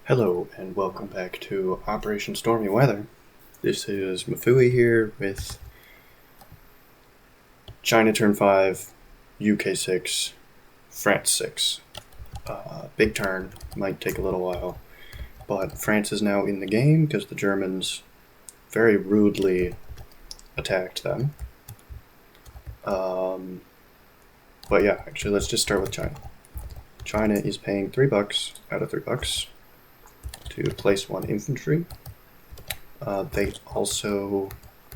Hello and welcome back to Operation Stormy Weather. This is Mafui here with China turn 5, UK 6, France 6. Big turn, might take a little while, but France is now in the game because the Germans very rudely attacked them. But yeah, actually let's just start with China. China is paying $3 out of $3 to place 1 infantry. They also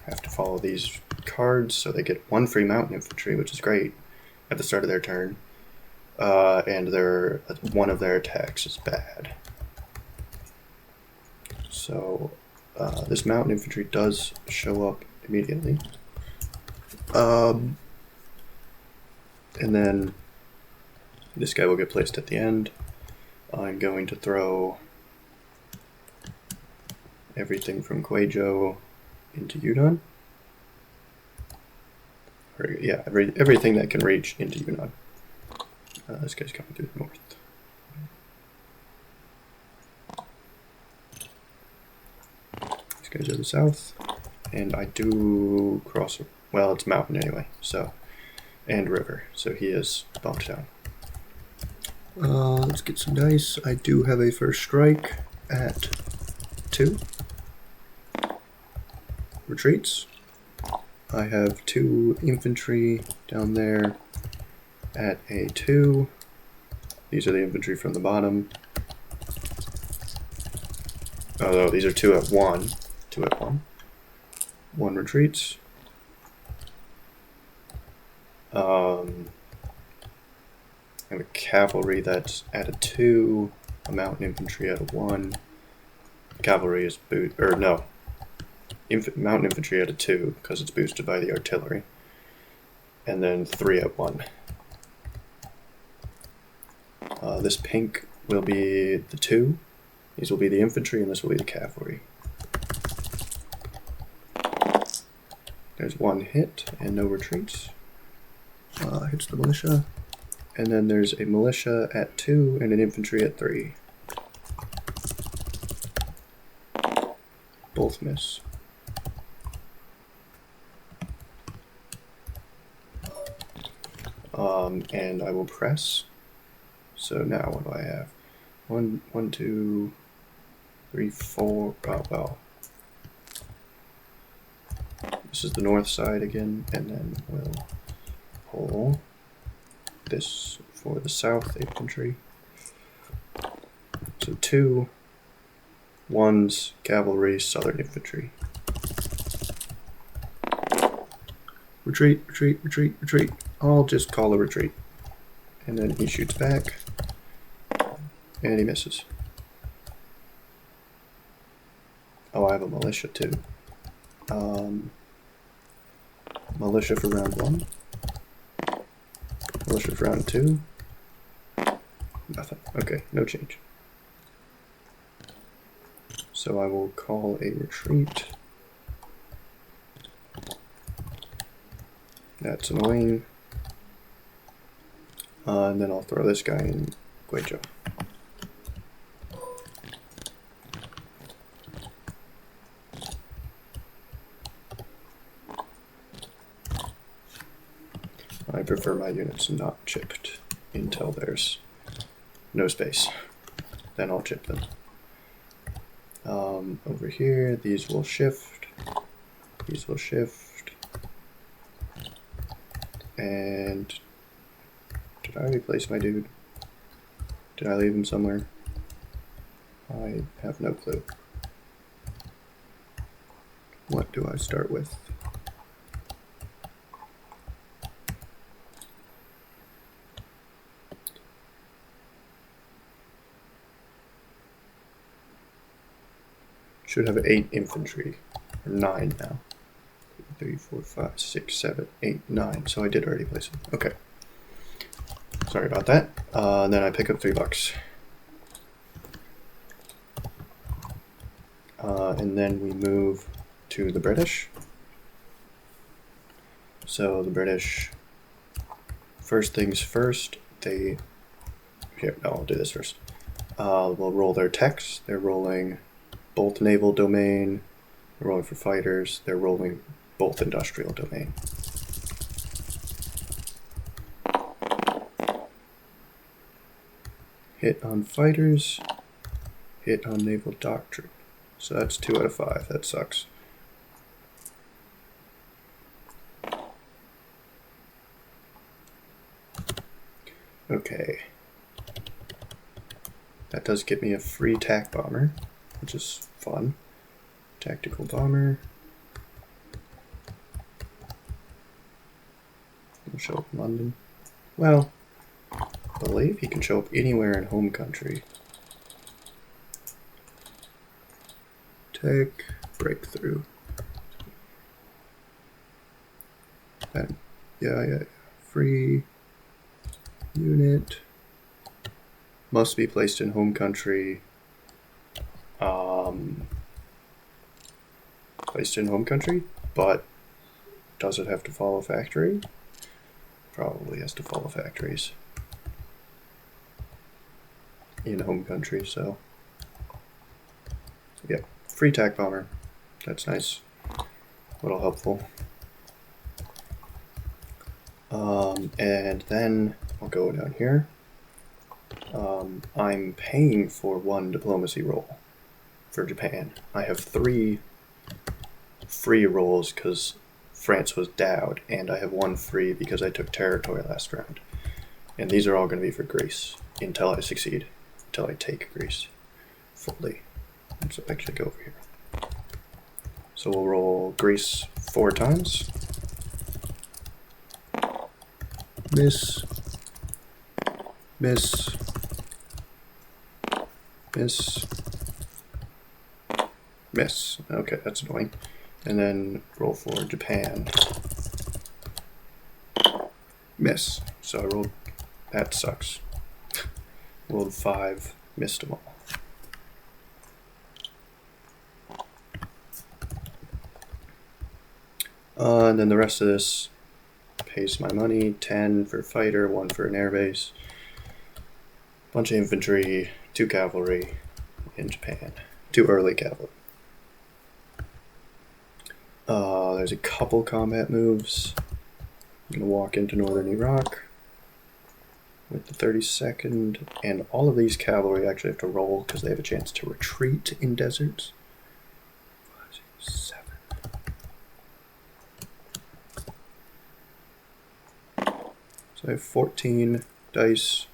have to follow these cards, so they get 1 free mountain infantry, which is great, at the start of their turn. And one of their attacks is bad. So this mountain infantry does show up immediately. And then this guy will get placed at the end. I'm going to throw everything from Guizhou into Yunnan. Everything that can reach into Yunnan. This guy's coming through the north. These guys are the south. And I do cross, well, it's mountain anyway, so, and river, so he is bumped down. Let's get some dice. I do have a first strike at 2. Retreats. I have 2 infantry down there at a 2. These are the infantry from the bottom. Oh no, these are 2 at 1. 2 at 1. 1 retreats. I have a cavalry that's at a 2. A mountain infantry at a 1. Cavalry is mountain infantry at a 2 because it's boosted by the artillery, and then 3 at 1. This pink will be the 2. These will be the infantry, and this will be the cavalry. There's 1 hit and no retreats. Hits the militia, and then there's a militia at 2 and an infantry at 3. Both miss. And I will press. So now what do I have? 1, 2, 3, 4. Oh, well. This is the north side again, and then we'll pull this for the south infantry. So 2 1s, cavalry, southern infantry. Retreat, retreat, retreat, retreat. I'll just call a retreat. And then he shoots back. And he misses. Oh, I have a militia too. Militia for round 1. Militia for round 2. Nothing. Okay, no change. So I will call a retreat. That's annoying. And then I'll throw this guy in Guizhou. I prefer my units not chipped until there's no space. Then I'll chip them. Over here, these will shift. These will shift. And did I replace my dude? Did I leave him somewhere? I have no clue. What do I start with? Should have 8 infantry, or 9 now. 3, 4, 5, 6, 7, 8, 9. So I did already place them. Okay. Sorry about that. And then I pick up $3. And then we move to the British. So the British, first things first, I'll do this first. We'll roll their techs. They're rolling both naval domain. They're rolling for fighters. They're rolling both industrial domain. Hit on fighters. Hit on naval doctrine. So that's 2 out of 5. That sucks. Okay. That does get me a free TAC bomber, which is fun. Tactical bomber. He'll show up in London. Well, I believe he can show up anywhere in home country. Tech breakthrough. And yeah. Free unit. Must be placed in home country. Placed in home country, but does it have to follow factory? Probably has to follow factories in home country, so yeah, free TAC bomber. That's nice. A little helpful. And then I'll go down here. I'm paying for 1 diplomacy roll for Japan. I have 3 free rolls because France was dowed, and I have 1 free because I took territory last round. And these are all going to be for Greece until I succeed, until I take Greece fully. Let's actually go over here. So we'll roll Greece 4 times. Miss. Miss. Miss. Miss. Okay, that's annoying. And then roll for Japan. Miss. So I rolled. That sucks. Rolled 5, missed them all. And then the rest of this pays my money. 10 for fighter, 1 for an airbase. Bunch of infantry, 2 cavalry in Japan. 2 early cavalry. There's a couple combat moves. I'm going to walk into northern Iraq with the 32nd, and all of these cavalry actually have to roll because they have a chance to retreat in deserts. 5, 6, 7. So I have 14 dice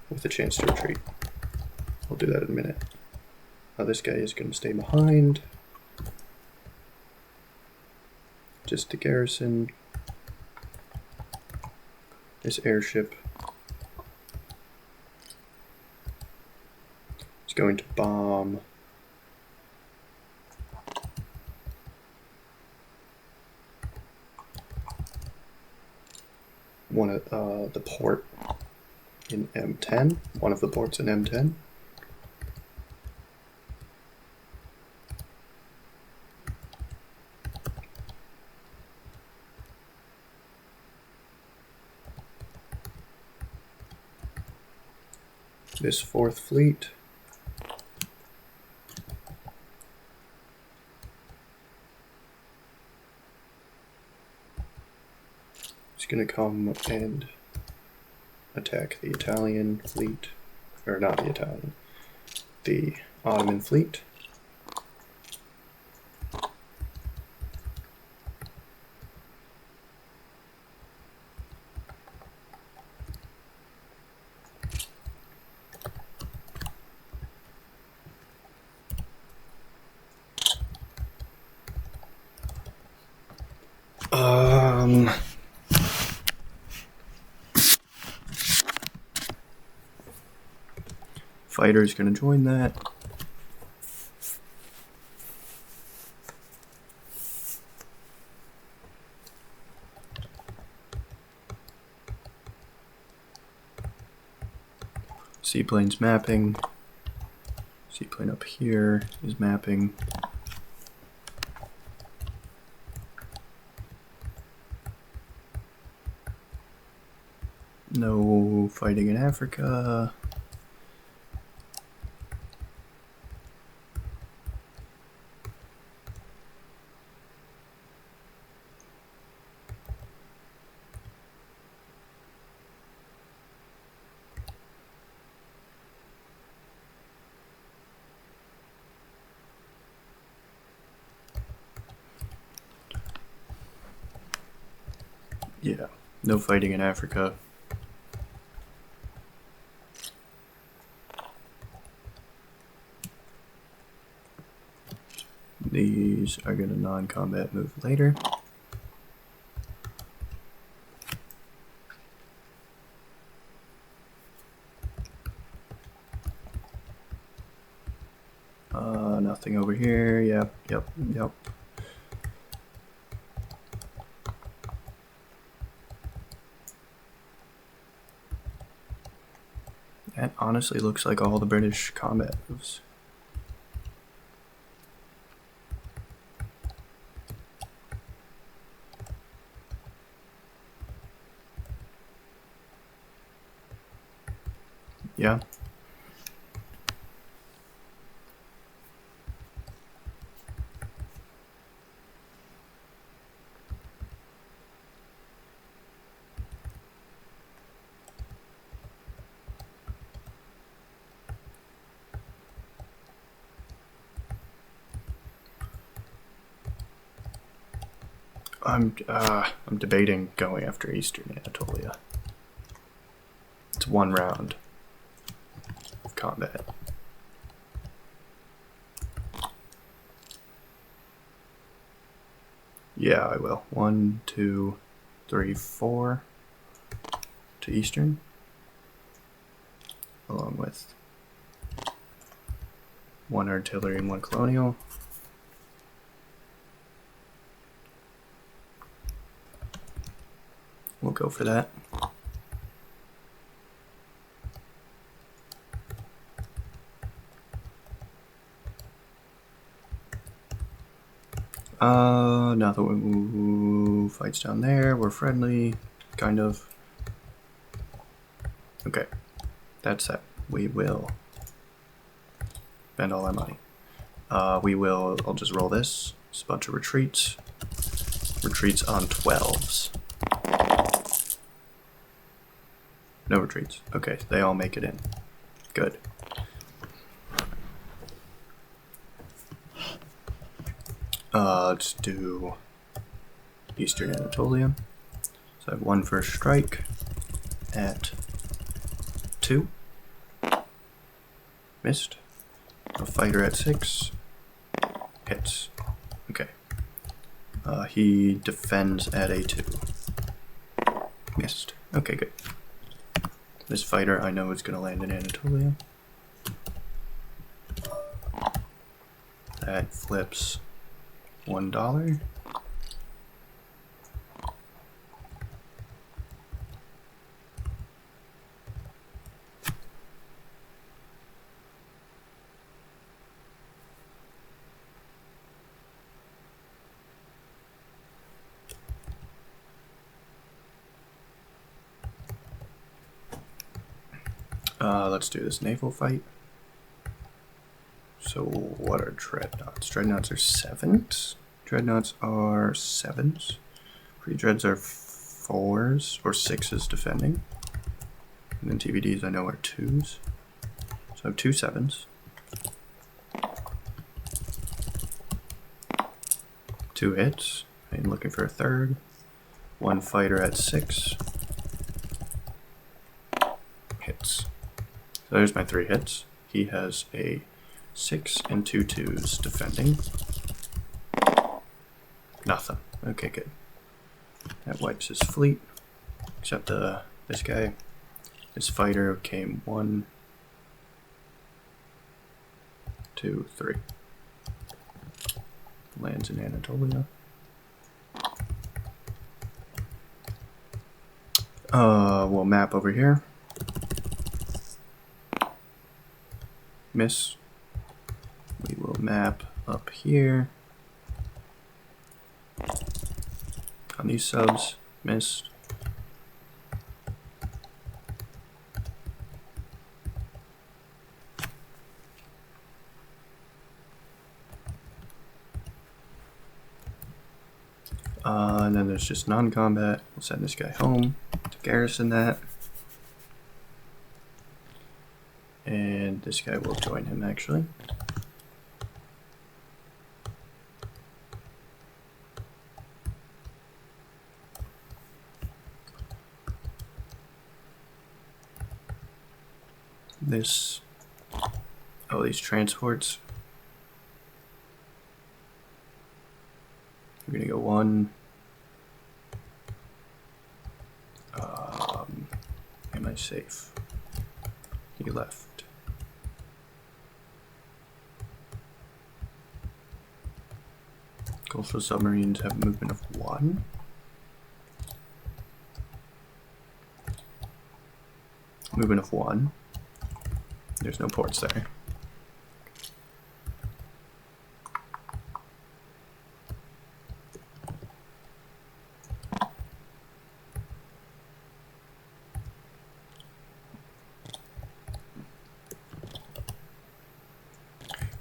with a chance to retreat. I'll do that in a minute. This guy is going to stay behind. Just to garrison this airship. It's going to bomb one of the port in M10. One of the ports in M10. This 4th fleet is going to come and attack the Italian fleet, or not the Italian, the Ottoman fleet. Fighter's going to join that. Seaplane's mapping. Seaplane up here is mapping. No fighting in Africa. Yeah, no fighting in Africa. These are going to non-combat move later. Nothing over here. Yep. That honestly looks like all the British combat moves. Yeah. I'm debating going after Eastern Anatolia. It's 1 round of combat. Yeah, I will. 1, 2, 3, 4 to Eastern, along with 1 artillery and 1 colonial. We'll go for that. Now that we fights down there, we're friendly, kind of. Okay, that's that. We will spend all our money. I'll just roll this. It's a bunch of retreats. Retreats on 12s. No retreats. Okay, they all make it in. Good. Let's do Eastern Anatolia. So I have 1 first strike at 2. Missed. A fighter at 6. Hits. Okay. He defends at A2. Missed. Okay, good. This fighter I know is going to land in Anatolia. That flips $1. Let's do this naval fight. So what are dreadnoughts? Dreadnoughts are 7s. Dreadnoughts are 7s. Pre-dreads are 4s or 6s defending. And then TVDs I know are 2s. So I have 2 7s. 2 hits. I'm looking for a third. 1 fighter at 6. Hits. So there's my 3 hits. He has a 6 and 2 2s defending. Nothing. Okay, good. That wipes his fleet. Except this guy. His fighter came 1, 2, 3. Lands in Anatolia. We'll map over here. Miss. We will map up here. On these subs, missed. And then there's just non-combat. We'll send this guy home to garrison that. And this guy will join him, actually. this. Oh, these transports. We're gonna go one. Am I safe? He left. Coastal submarines have a movement of 1. Movement of 1. There's no ports there.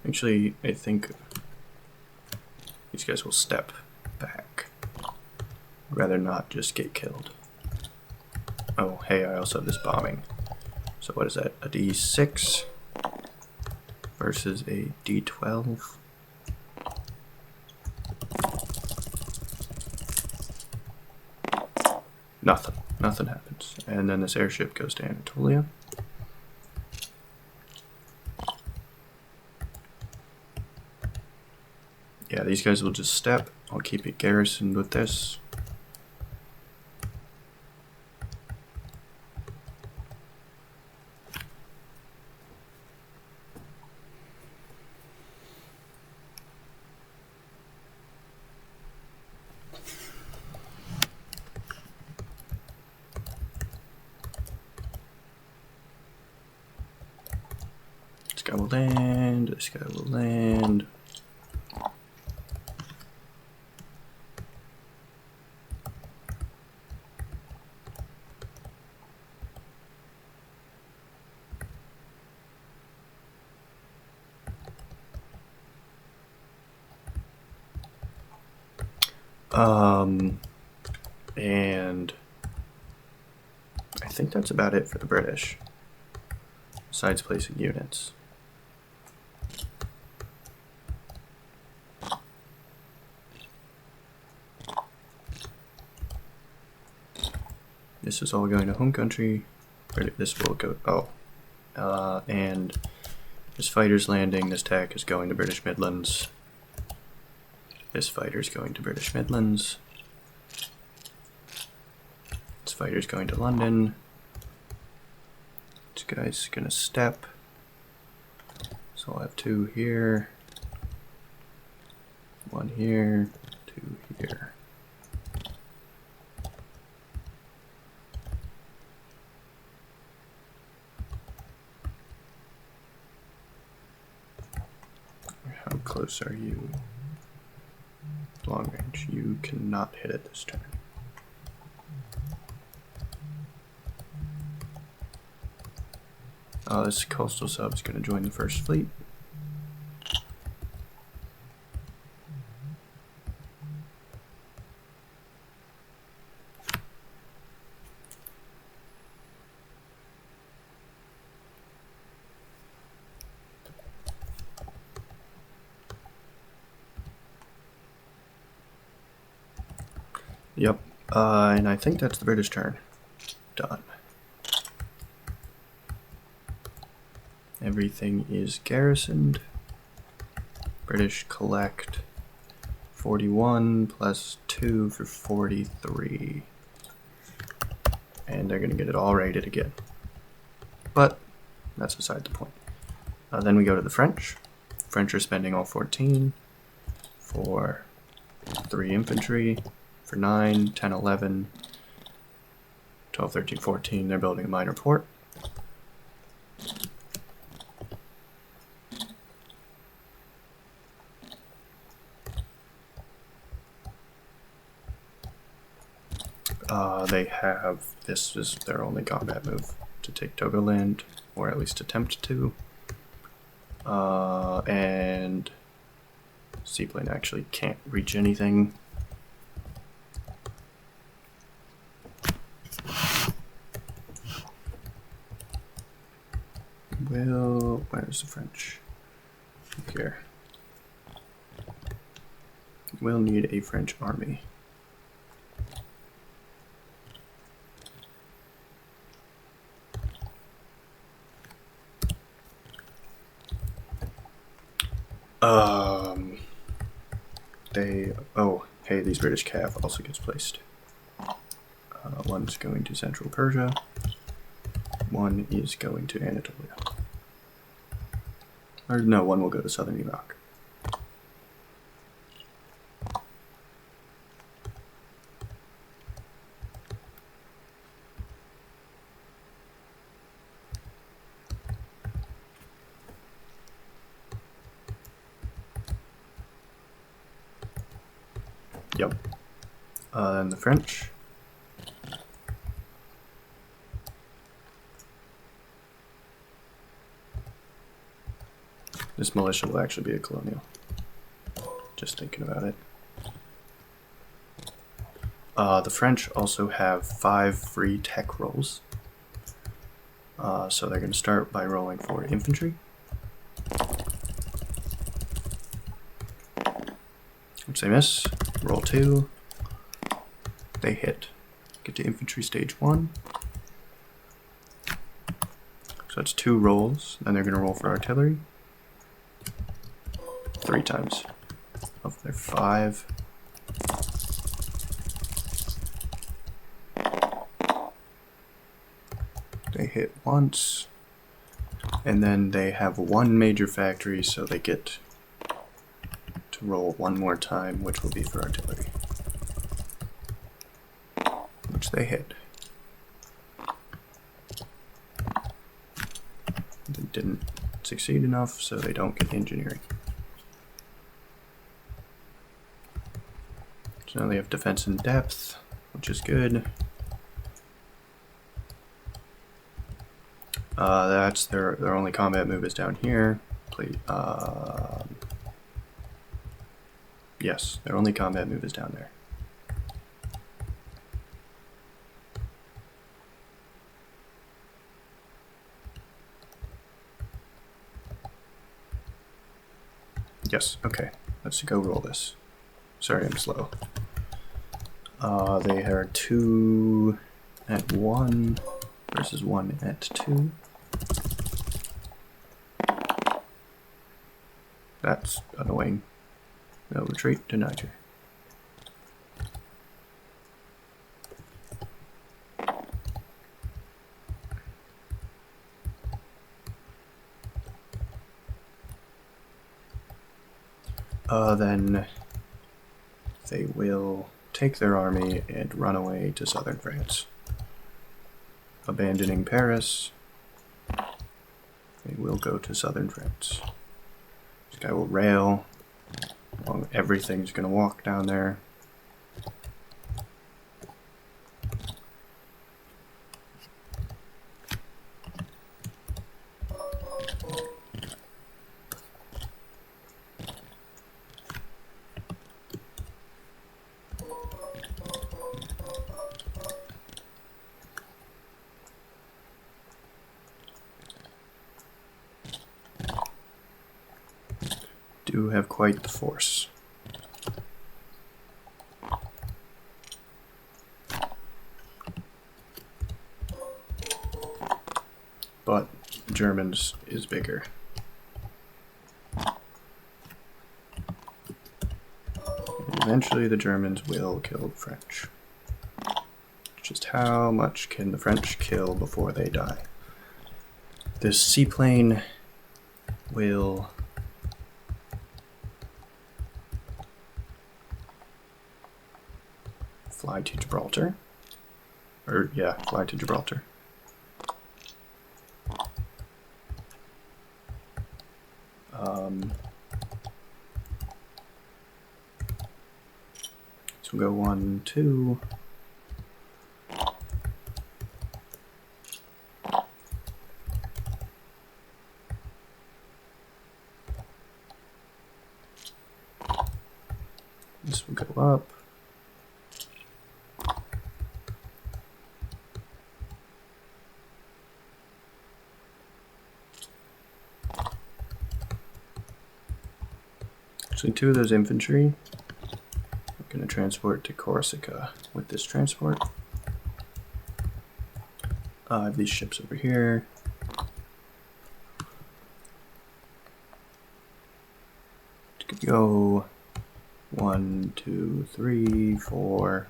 Actually, I think these guys will step back. I'd rather not just get killed. Oh, hey, I also have this bombing. So what is that? A D6 versus a D12. Nothing happens. And then this airship goes to Anatolia. Yeah, these guys will just step. I'll keep it garrisoned with this. This guy will land. This guy will land. And I think that's about it for the British, besides placing units. This is all going to home country. This will go, and this fighter's landing, this tack is going to British Midlands. This fighter's going to British Midlands. This fighter's going to London. This guy's gonna step. So I'll have 2 here. 1 here, 2 here. How close are you? Long range. You cannot hit it this turn. This coastal sub is going to join the first fleet. Yep, and I think that's the British turn. Done. Everything is garrisoned. British collect 41 plus 2 for 43. And they're going to get it all raided again. But that's beside the point. Then we go to the French. French are spending all 14 for 3 infantry. For 9, 10, 11, 12, 13, 14, they're building a minor port. They have, this is their only combat move, to take Togoland, or at least attempt to. And Seaplane actually can't reach anything. Well, where's the French? Here. We'll need a French army. Oh, hey, these British cav also gets placed. One's going to Central Persia. One is going to Anatolia. Or no, one will go to Southern Iraq. Yep. And the French. This militia will actually be a colonial. Just thinking about it. The French also have 5 free tech rolls. So they're going to start by rolling for infantry. Which they miss. Roll 2. They hit. Get to infantry stage 1. So that's 2 rolls. Then they're going to roll for artillery. 3 times. Of their 5. They hit once. And then they have 1 major factory, so they get to roll 1 more time, which will be for artillery. Which they hit. They didn't succeed enough, so they don't get engineering. So now they have defense in depth, which is good. That's their only combat move is down here. Yes, their only combat move is down there. Yes, okay. Let's go roll this. Sorry, I'm slow. They are 2 at 1 versus 1 at 2. That's annoying. No, retreat to Niger. Then they will take their army and run away to southern France. Abandoning Paris, they will go to southern France. This guy will rail. Well, everything's going to walk down there. Do have quite the force. But Germans is bigger. And eventually the Germans will kill the French. Just how much can the French kill before they die? This seaplane will fly to Gibraltar. Fly to Gibraltar. So we'll go 1, 2. This will go up. Actually, 2 of those infantry are going to transport to Corsica with this transport. I have these ships over here. Could go 1, 2, 3, 4.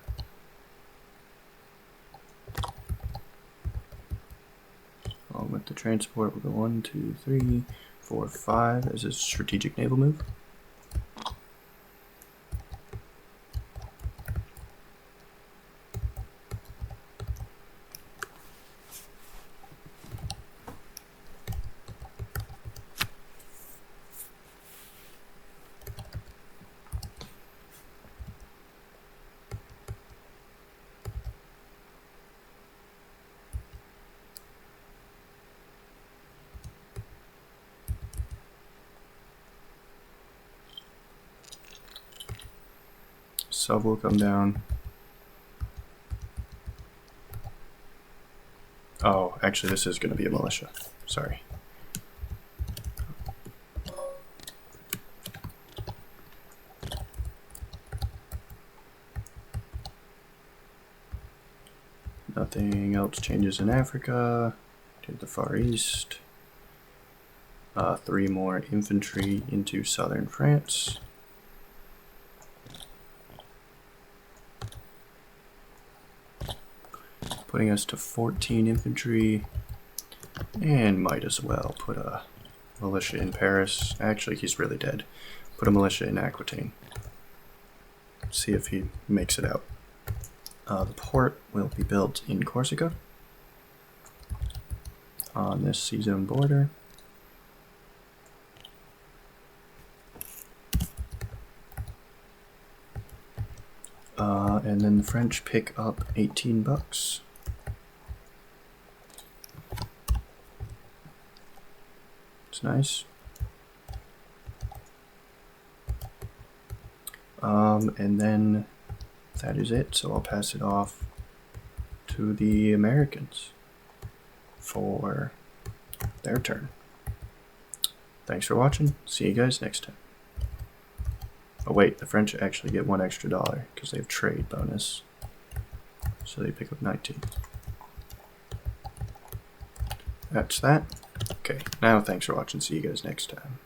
Along with the transport, we'll go 1, 2, 3, 4, 5 as a strategic naval move. Sub will come down. Oh, actually this is going to be a militia. Sorry. Nothing else changes in Africa. To the Far East. 3 more infantry into southern France. Putting us to 14 infantry, and might as well put a militia in Paris. Actually, he's really dead. Put a militia in Aquitaine. See if he makes it out. The port will be built in Corsica on this sea zone border. And then the French pick up 18 bucks. It's nice. And then that is it. So I'll pass it off to the Americans for their turn. Thanks for watching. See you guys next time. Oh wait, the French actually get $1 extra because they have trade bonus. So they pick up 19. That's that. Okay, now thanks for watching. See you guys next time.